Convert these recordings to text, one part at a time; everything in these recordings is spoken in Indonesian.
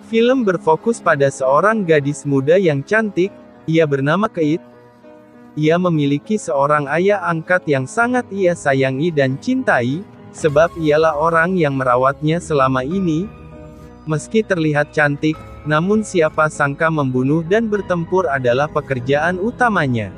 Film berfokus pada seorang gadis muda yang cantik, ia bernama Kate. Ia memiliki seorang ayah angkat yang sangat ia sayangi dan cintai, sebab ialah orang yang merawatnya selama ini. Meski terlihat cantik, namun siapa sangka membunuh dan bertempur adalah pekerjaan utamanya.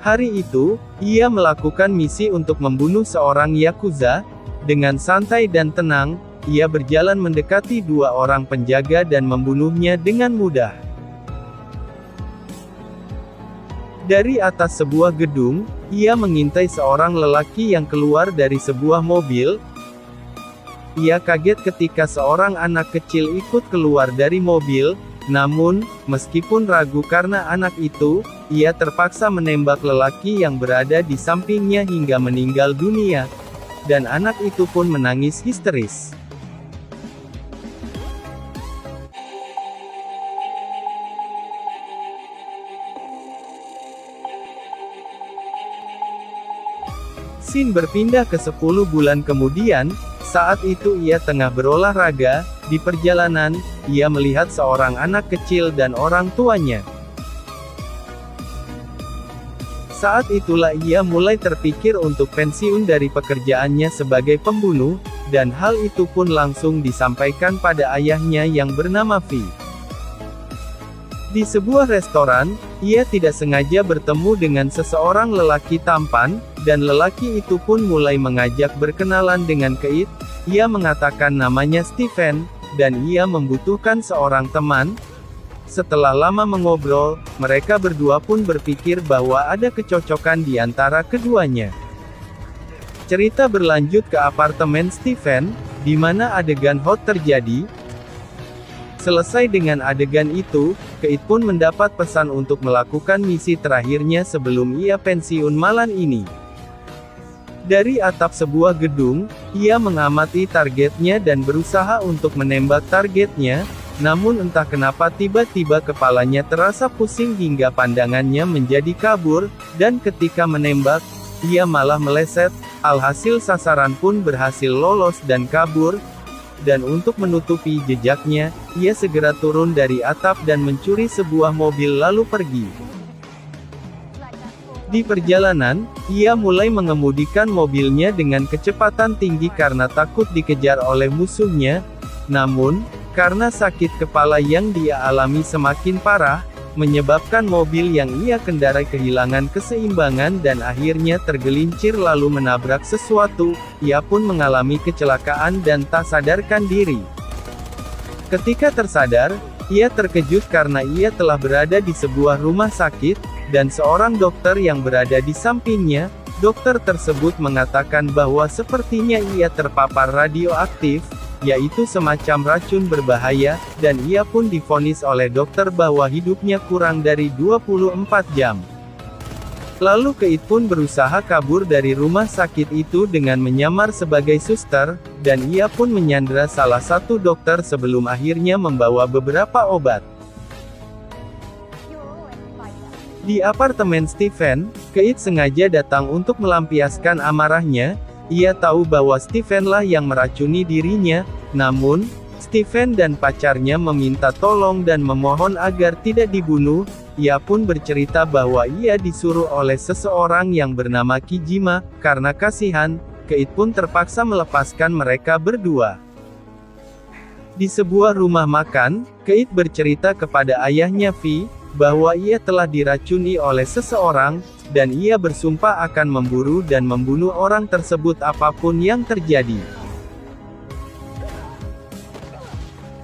Hari itu, ia melakukan misi untuk membunuh seorang yakuza. Dengan santai dan tenang, ia berjalan mendekati dua orang penjaga dan membunuhnya dengan mudah. Dari atas sebuah gedung, ia mengintai seorang lelaki yang keluar dari sebuah mobil. Ia kaget ketika seorang anak kecil ikut keluar dari mobil, namun, meskipun ragu karena anak itu, ia terpaksa menembak lelaki yang berada di sampingnya hingga meninggal dunia. Dan anak itu pun menangis histeris. Scene berpindah ke 10 bulan kemudian, saat itu ia tengah berolahraga, di perjalanan, ia melihat seorang anak kecil dan orang tuanya. Saat itulah ia mulai terpikir untuk pensiun dari pekerjaannya sebagai pembunuh, dan hal itu pun langsung disampaikan pada ayahnya yang bernama V. Di sebuah restoran, ia tidak sengaja bertemu dengan seseorang lelaki tampan, dan lelaki itu pun mulai mengajak berkenalan dengan Kate. Ia mengatakan namanya Stephen, dan ia membutuhkan seorang teman. Setelah lama mengobrol, mereka berdua pun berpikir bahwa ada kecocokan di antara keduanya. Cerita berlanjut ke apartemen Stephen, di mana adegan hot terjadi. Selesai dengan adegan itu, Kate pun mendapat pesan untuk melakukan misi terakhirnya sebelum ia pensiun malam ini. Dari atap sebuah gedung, ia mengamati targetnya dan berusaha untuk menembak targetnya, namun entah kenapa tiba-tiba kepalanya terasa pusing hingga pandangannya menjadi kabur, dan ketika menembak, ia malah meleset, alhasil sasaran pun berhasil lolos dan kabur. Dan untuk menutupi jejaknya, ia segera turun dari atap dan mencuri sebuah mobil lalu pergi. Di perjalanan, ia mulai mengemudikan mobilnya dengan kecepatan tinggi karena takut dikejar oleh musuhnya. Namun, karena sakit kepala yang dia alami semakin parah, menyebabkan mobil yang ia kendarai kehilangan keseimbangan dan akhirnya tergelincir lalu menabrak sesuatu. Ia pun mengalami kecelakaan dan tak sadarkan diri. Ketika tersadar, ia terkejut karena ia telah berada di sebuah rumah sakit, dan seorang dokter yang berada di sampingnya. Dokter tersebut mengatakan bahwa sepertinya ia terpapar radioaktif, yaitu semacam racun berbahaya, dan ia pun divonis oleh dokter bahwa hidupnya kurang dari 24 jam. Lalu Kate pun berusaha kabur dari rumah sakit itu dengan menyamar sebagai suster, dan ia pun menyandera salah satu dokter sebelum akhirnya membawa beberapa obat. Di apartemen Stephen, Kate sengaja datang untuk melampiaskan amarahnya. Ia tahu bahwa Stephenlah yang meracuni dirinya, namun, Stephen dan pacarnya meminta tolong dan memohon agar tidak dibunuh. Ia pun bercerita bahwa ia disuruh oleh seseorang yang bernama Kijima. Karena kasihan, Kate pun terpaksa melepaskan mereka berdua. Di sebuah rumah makan, Kate bercerita kepada ayahnya V, bahwa ia telah diracuni oleh seseorang, dan ia bersumpah akan memburu dan membunuh orang tersebut apapun yang terjadi.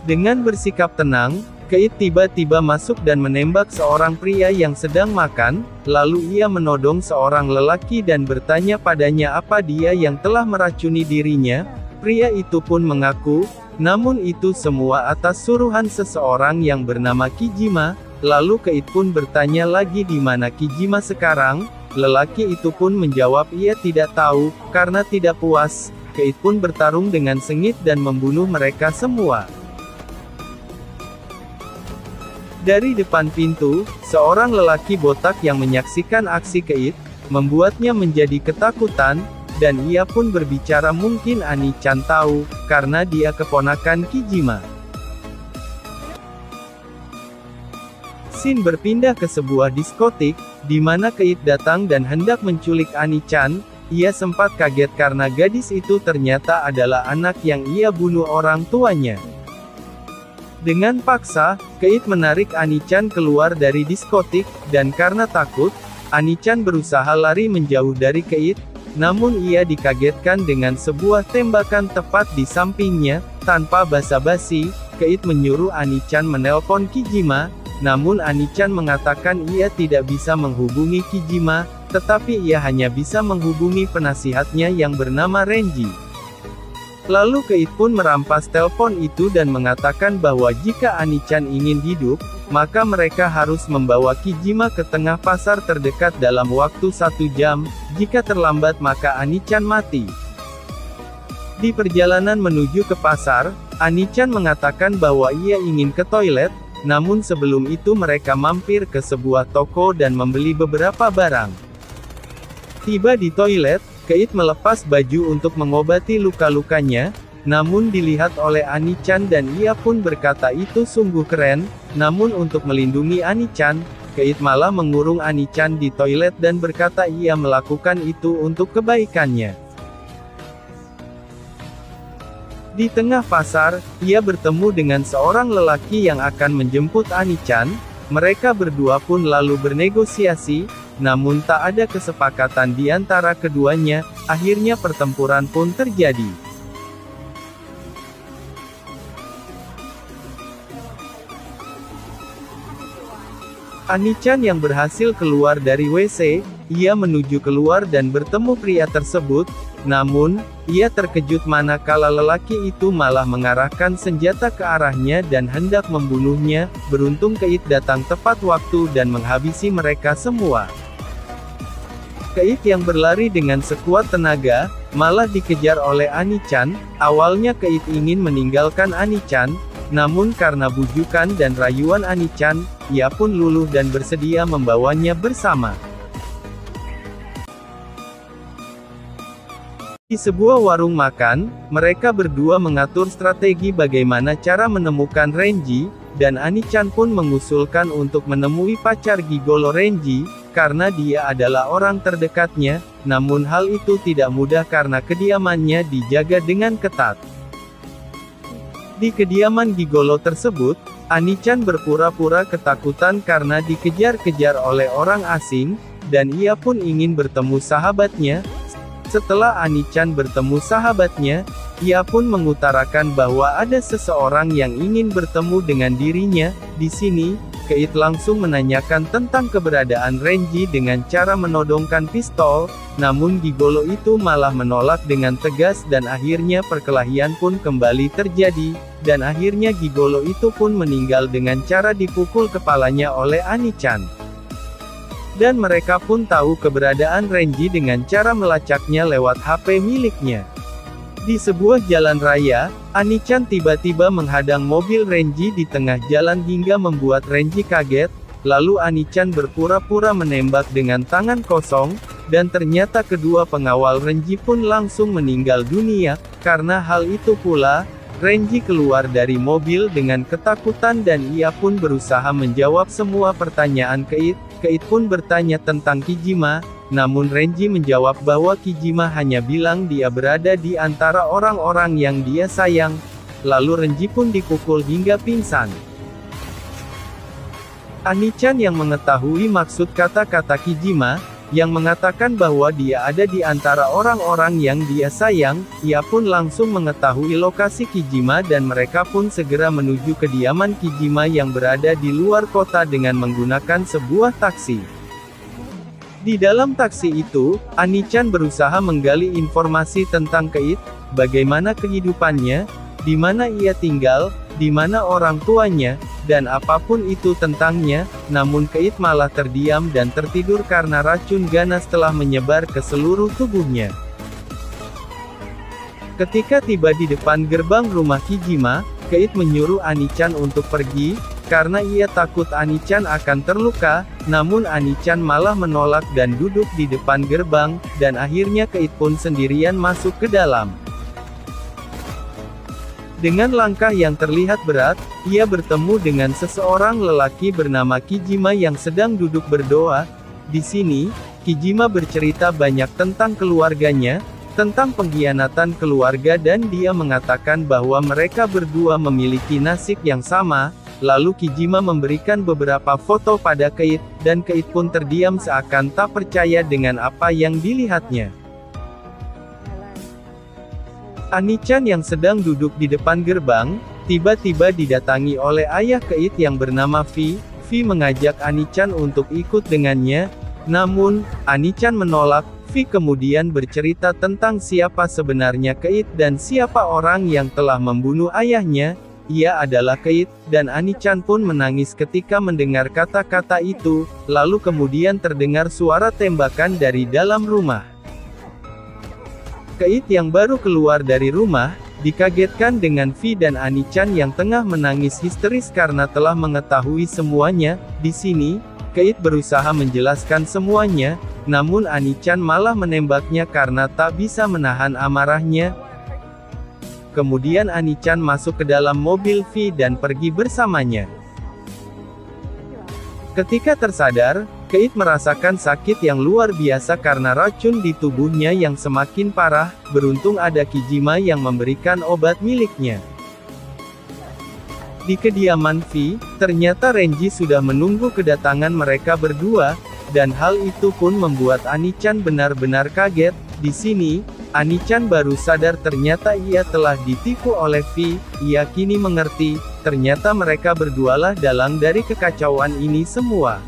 Dengan bersikap tenang, Kate tiba-tiba masuk dan menembak seorang pria yang sedang makan, lalu ia menodong seorang lelaki dan bertanya padanya apa dia yang telah meracuni dirinya. Pria itu pun mengaku, namun itu semua atas suruhan seseorang yang bernama Kijima. Lalu Kate pun bertanya lagi di mana Kijima sekarang. Lelaki itu pun menjawab ia tidak tahu. Karena tidak puas, Kate pun bertarung dengan sengit dan membunuh mereka semua. Dari depan pintu, seorang lelaki botak yang menyaksikan aksi Kate, membuatnya menjadi ketakutan. dan ia pun berbicara mungkin Ani-chan tahu, karena dia keponakan Kijima. Scene berpindah ke sebuah diskotik, di mana Keit datang dan hendak menculik Ani-chan. Ia sempat kaget karena gadis itu ternyata adalah anak yang ia bunuh orang tuanya. Dengan paksa, Keit menarik Ani-chan keluar dari diskotik, dan karena takut, Ani-chan berusaha lari menjauh dari Keit, namun ia dikagetkan dengan sebuah tembakan tepat di sampingnya. Tanpa basa-basi, Keit menyuruh Ani-chan menelpon Kijima, namun Ani-chan mengatakan ia tidak bisa menghubungi Kijima, tetapi ia hanya bisa menghubungi penasihatnya yang bernama Renji. Lalu Keit pun merampas telepon itu dan mengatakan bahwa jika Ani-chan ingin hidup, maka mereka harus membawa Kijima ke tengah pasar terdekat dalam waktu 1 jam, jika terlambat maka Ani-chan mati. Di perjalanan menuju ke pasar, Ani-chan mengatakan bahwa ia ingin ke toilet, namun sebelum itu mereka mampir ke sebuah toko dan membeli beberapa barang. Tiba di toilet, Keit melepas baju untuk mengobati luka-lukanya, namun dilihat oleh Ani-chan dan ia pun berkata itu sungguh keren. Namun untuk melindungi Ani-chan, Keit malah mengurung Ani-chan di toilet dan berkata ia melakukan itu untuk kebaikannya. Di tengah pasar, ia bertemu dengan seorang lelaki yang akan menjemput Ani-chan. Mereka berdua pun lalu bernegosiasi, namun tak ada kesepakatan di antara keduanya. Akhirnya pertempuran pun terjadi. Ani-chan yang berhasil keluar dari WC, ia menuju keluar dan bertemu pria tersebut, namun, ia terkejut manakala lelaki itu malah mengarahkan senjata ke arahnya dan hendak membunuhnya. Beruntung Keit datang tepat waktu dan menghabisi mereka semua. Keit yang berlari dengan sekuat tenaga, malah dikejar oleh Ani-chan. Awalnya Keit ingin meninggalkan Ani-chan, namun karena bujukan dan rayuan Ani-chan, ia pun luluh dan bersedia membawanya bersama. Di sebuah warung makan, mereka berdua mengatur strategi bagaimana cara menemukan Renji, dan Ani-chan pun mengusulkan untuk menemui pacar gigolo Renji, karena dia adalah orang terdekatnya, namun hal itu tidak mudah karena kediamannya dijaga dengan ketat. Di kediaman gigolo tersebut, Ani-chan berpura-pura ketakutan karena dikejar-kejar oleh orang asing, dan ia pun ingin bertemu sahabatnya. Setelah Ani-chan bertemu sahabatnya, ia pun mengutarakan bahwa ada seseorang yang ingin bertemu dengan dirinya. Di sini, Keit langsung menanyakan tentang keberadaan Renji dengan cara menodongkan pistol, namun gigolo itu malah menolak dengan tegas dan akhirnya perkelahian pun kembali terjadi, dan akhirnya gigolo itu pun meninggal dengan cara dipukul kepalanya oleh Ani-chan. Dan mereka pun tahu keberadaan Renji dengan cara melacaknya lewat HP miliknya. Di sebuah jalan raya, Ani-chan tiba-tiba menghadang mobil Renji di tengah jalan hingga membuat Renji kaget, lalu Ani-chan berpura-pura menembak dengan tangan kosong, dan ternyata kedua pengawal Renji pun langsung meninggal dunia. Karena hal itu pula, Renji keluar dari mobil dengan ketakutan dan ia pun berusaha menjawab semua pertanyaan Keit. Keit pun bertanya tentang Kijima, namun Renji menjawab bahwa Kijima hanya bilang dia berada di antara orang-orang yang dia sayang. Lalu Renji pun dipukul hingga pingsan. Ani-chan yang mengetahui maksud kata-kata Kijima, yang mengatakan bahwa dia ada di antara orang-orang yang dia sayang, ia pun langsung mengetahui lokasi Kijima dan mereka pun segera menuju kediaman Kijima yang berada di luar kota dengan menggunakan sebuah taksi. Di dalam taksi itu, Ani-chan berusaha menggali informasi tentang Keit, bagaimana kehidupannya, di mana ia tinggal, di mana orang tuanya, dan apapun itu tentangnya, namun Keit malah terdiam dan tertidur karena racun ganas telah menyebar ke seluruh tubuhnya. Ketika tiba di depan gerbang rumah Kijima, Keit menyuruh Ani-chan untuk pergi, karena ia takut Anichan akan terluka, namun Anichan malah menolak dan duduk di depan gerbang, dan akhirnya Keit pun sendirian masuk ke dalam. Dengan langkah yang terlihat berat, ia bertemu dengan seseorang lelaki bernama Kijima yang sedang duduk berdoa. Di sini, Kijima bercerita banyak tentang keluarganya, tentang pengkhianatan keluarga, dan dia mengatakan bahwa mereka berdua memiliki nasib yang sama. Lalu Kijima memberikan beberapa foto pada Keit, dan Keit pun terdiam seakan tak percaya dengan apa yang dilihatnya. Anichan yang sedang duduk di depan gerbang, tiba-tiba didatangi oleh ayah Keit yang bernama Vi. Vi mengajak Anichan untuk ikut dengannya, namun, Anichan menolak. Vi kemudian bercerita tentang siapa sebenarnya Keit dan siapa orang yang telah membunuh ayahnya. Ia adalah Keit, dan Anichan pun menangis ketika mendengar kata-kata itu, lalu kemudian terdengar suara tembakan dari dalam rumah. Keit yang baru keluar dari rumah, dikagetkan dengan Vi dan Anichan yang tengah menangis histeris karena telah mengetahui semuanya. Di sini, Keit berusaha menjelaskan semuanya, namun Anichan malah menembaknya karena tak bisa menahan amarahnya. Kemudian Anichan masuk ke dalam mobil Vi dan pergi bersamanya. Ketika tersadar, Keit merasakan sakit yang luar biasa karena racun di tubuhnya yang semakin parah. Beruntung ada Kijima yang memberikan obat miliknya. Di kediaman Vi, ternyata Renji sudah menunggu kedatangan mereka berdua, dan hal itu pun membuat Anichan benar-benar kaget. Di sini, Anichan baru sadar ternyata ia telah ditipu oleh Vi. Ia kini mengerti, ternyata mereka berdualah dalang dari kekacauan ini semua.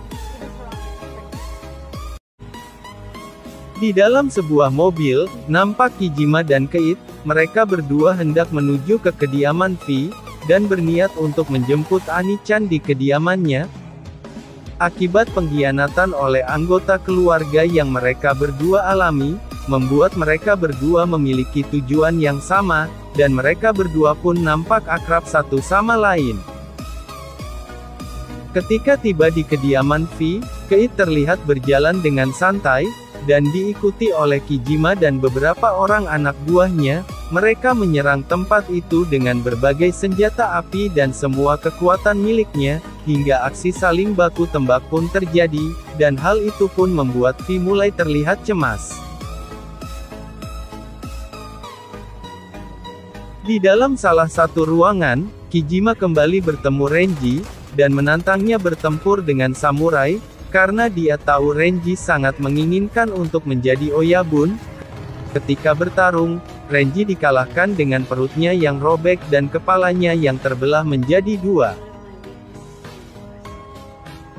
Di dalam sebuah mobil, nampak Kijima dan Keit. Mereka berdua hendak menuju ke kediaman Vi, dan berniat untuk menjemput Anichan di kediamannya. Akibat pengkhianatan oleh anggota keluarga yang mereka berdua alami, membuat mereka berdua memiliki tujuan yang sama, dan mereka berdua pun nampak akrab satu sama lain. Ketika tiba di kediaman Vi, Keit terlihat berjalan dengan santai, dan diikuti oleh Kijima dan beberapa orang anak buahnya. Mereka menyerang tempat itu dengan berbagai senjata api dan semua kekuatan miliknya, hingga aksi saling baku tembak pun terjadi, dan hal itu pun membuat Vi mulai terlihat cemas. Di dalam salah satu ruangan, Kijima kembali bertemu Renji, dan menantangnya bertempur dengan samurai, karena dia tahu Renji sangat menginginkan untuk menjadi Oyabun. Ketika bertarung, Renji dikalahkan dengan perutnya yang robek dan kepalanya yang terbelah menjadi dua.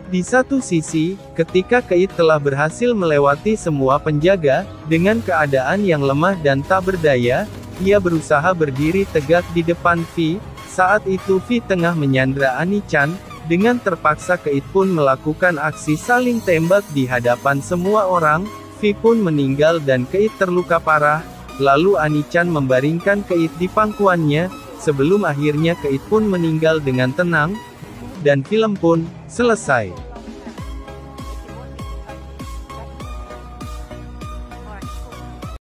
Di satu sisi, ketika Keit telah berhasil melewati semua penjaga, dengan keadaan yang lemah dan tak berdaya, ia berusaha berdiri tegak di depan Vi. Saat itu Vi tengah menyandra Anichan. Dengan terpaksa Keit pun melakukan aksi saling tembak di hadapan semua orang. Vi pun meninggal dan Keit terluka parah. Lalu Anichan membaringkan Keit di pangkuannya, sebelum akhirnya Keit pun meninggal dengan tenang. Dan film pun selesai.